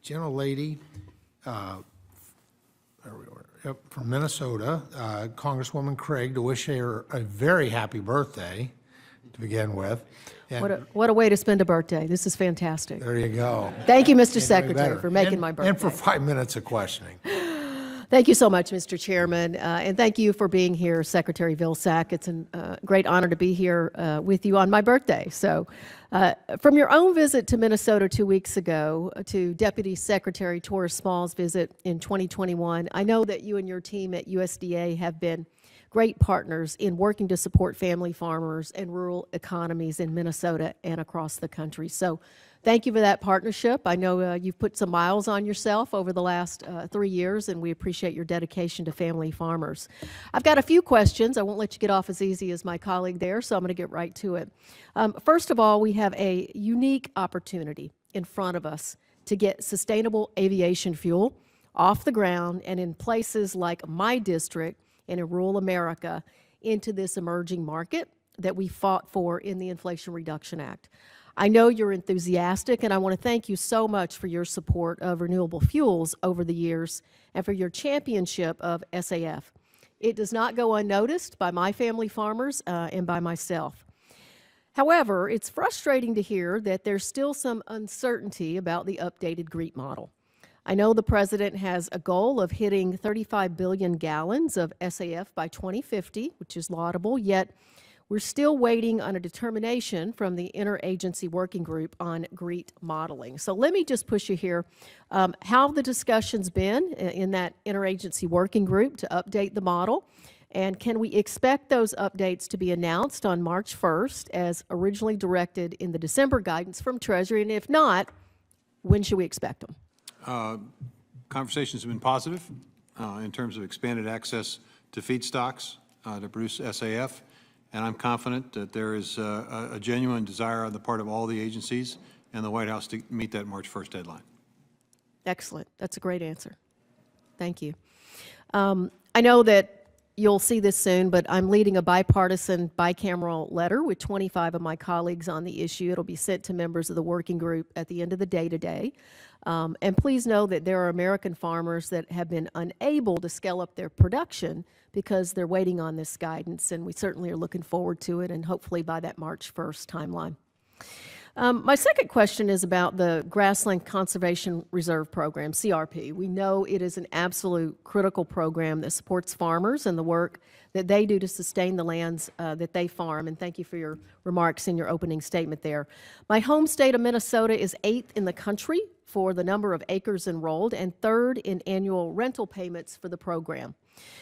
Gentle lady from Minnesota, Congresswoman Craig, to wish her a very happy birthday to begin with. And What a way to spend a birthday. This is fantastic. there you go. Thank you, Mr. Secretary, for making my birthday. And for 5 minutes of questioning. Thank you so much, Mr. Chairman, and thank you for being here, Secretary Vilsack. It's a great honor to be here with you on my birthday. So, from your own visit to Minnesota 2 weeks ago to Deputy Secretary Torres Small's visit in 2021, I know that you and your team at USDA have been great partners in working to support family farmers and rural economies in Minnesota and across the country. So thank you for that partnership. I know you've put some miles on yourself over the last 3 years, and we appreciate your dedication to family farmers. I've got a few questions. I won't let you get off as easy as my colleague there, so I'm going to get right to it. First of all, we have a unique opportunity in front of us to get sustainable aviation fuel off the ground and in places like my district and in rural America into this emerging market that we fought for in the Inflation Reduction Act. I know you're enthusiastic, and I want to thank you so much for your support of renewable fuels over the years and for your championship of SAF. It does not go unnoticed by my family farmers and by myself. However, it's frustrating to hear that there's still some uncertainty about the updated GREET model. I know the President has a goal of hitting 35 billion gallons of SAF by 2050, which is laudable, yet we're still waiting on a determination from the Interagency Working Group on GREET modeling. So let me just push you here. How have the discussions been in that Interagency Working Group to update the model? And can we expect those updates to be announced on March 1st as originally directed in the December guidance from Treasury? And if not, when should we expect them? Conversations have been positive in terms of expanded access to feedstocks to produce SAF. And I'm confident that there is a genuine desire on the part of all the agencies and the White House to meet that March 1st deadline. Excellent. That's a great answer. Thank you. I know that you'll see this soon, but I'm leading a bipartisan bicameral letter with 25 of my colleagues on the issue. It'll be sent to members of the working group at the end of the day today. And please know that there are American farmers that have been unable to scale up their production because they're waiting on this guidance, and we certainly are looking forward to it, and hopefully by that March 1st timeline. My second question is about the Grassland Conservation Reserve Program, CRP. We know it is an absolute critical program that supports farmers and the work that they do to sustain the lands that they farm, and thank you for your remarks in your opening statement there. My home state of Minnesota is 8th in the country for the number of acres enrolled and 3rd in annual rental payments for the program.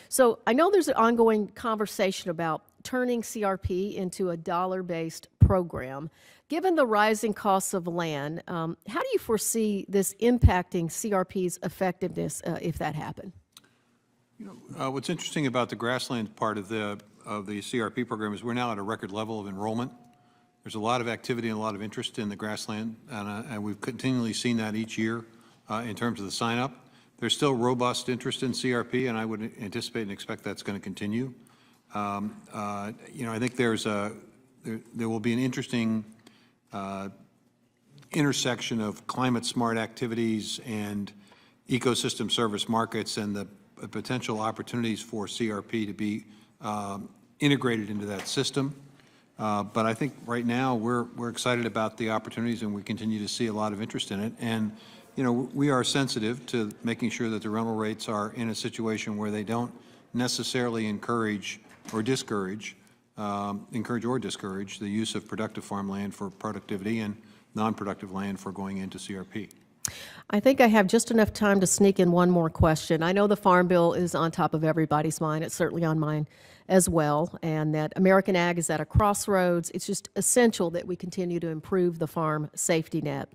So I know there's an ongoing conversation about turning CRP into a dollar-based program. Given the rising costs of land, how do you foresee this impacting CRP's effectiveness if that happened? You know, what's interesting about the grassland part of the CRP program is we're now at a record level of enrollment. There's a lot of activity and a lot of interest in the grassland, and we've continually seen that each year in terms of the sign-up. There's still robust interest in CRP, and I would anticipate and expect that's going to continue. You know, I think there will be an interesting intersection of climate-smart activities and ecosystem service markets and the potential opportunities for CRP to be integrated into that system. But I think right now we're excited about the opportunities, and we continue to see a lot of interest in it. And you know, we are sensitive to making sure that the rental rates are in a situation where they don't necessarily encourage or discourage the use of productive farmland for productivity and non-productive land for going into CRP. I think I have just enough time to sneak in one more question. I know the Farm Bill is on top of everybody's mind. It's certainly on mine as well, and that American ag is at a crossroads. It's just essential that we continue to improve the farm safety net.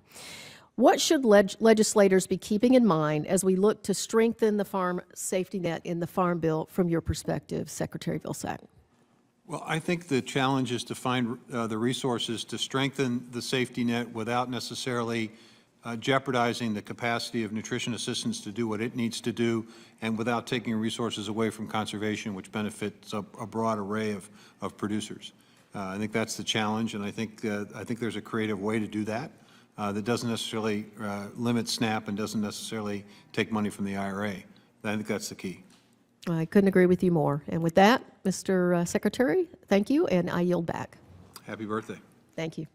What should legislators be keeping in mind as we look to strengthen the farm safety net in the Farm Bill from your perspective, Secretary Vilsack? Well, I think the challenge is to find the resources to strengthen the safety net without necessarily jeopardizing the capacity of nutrition assistance to do what it needs to do, and without taking resources away from conservation, which benefits a broad array of producers. I think that's the challenge, and I think there's a creative way to do that. that doesn't necessarily limit SNAP and doesn't necessarily take money from the IRA. I think that's the key. I couldn't agree with you more. And with that, Mr. Secretary, thank you, and I yield back. Happy birthday. Thank you.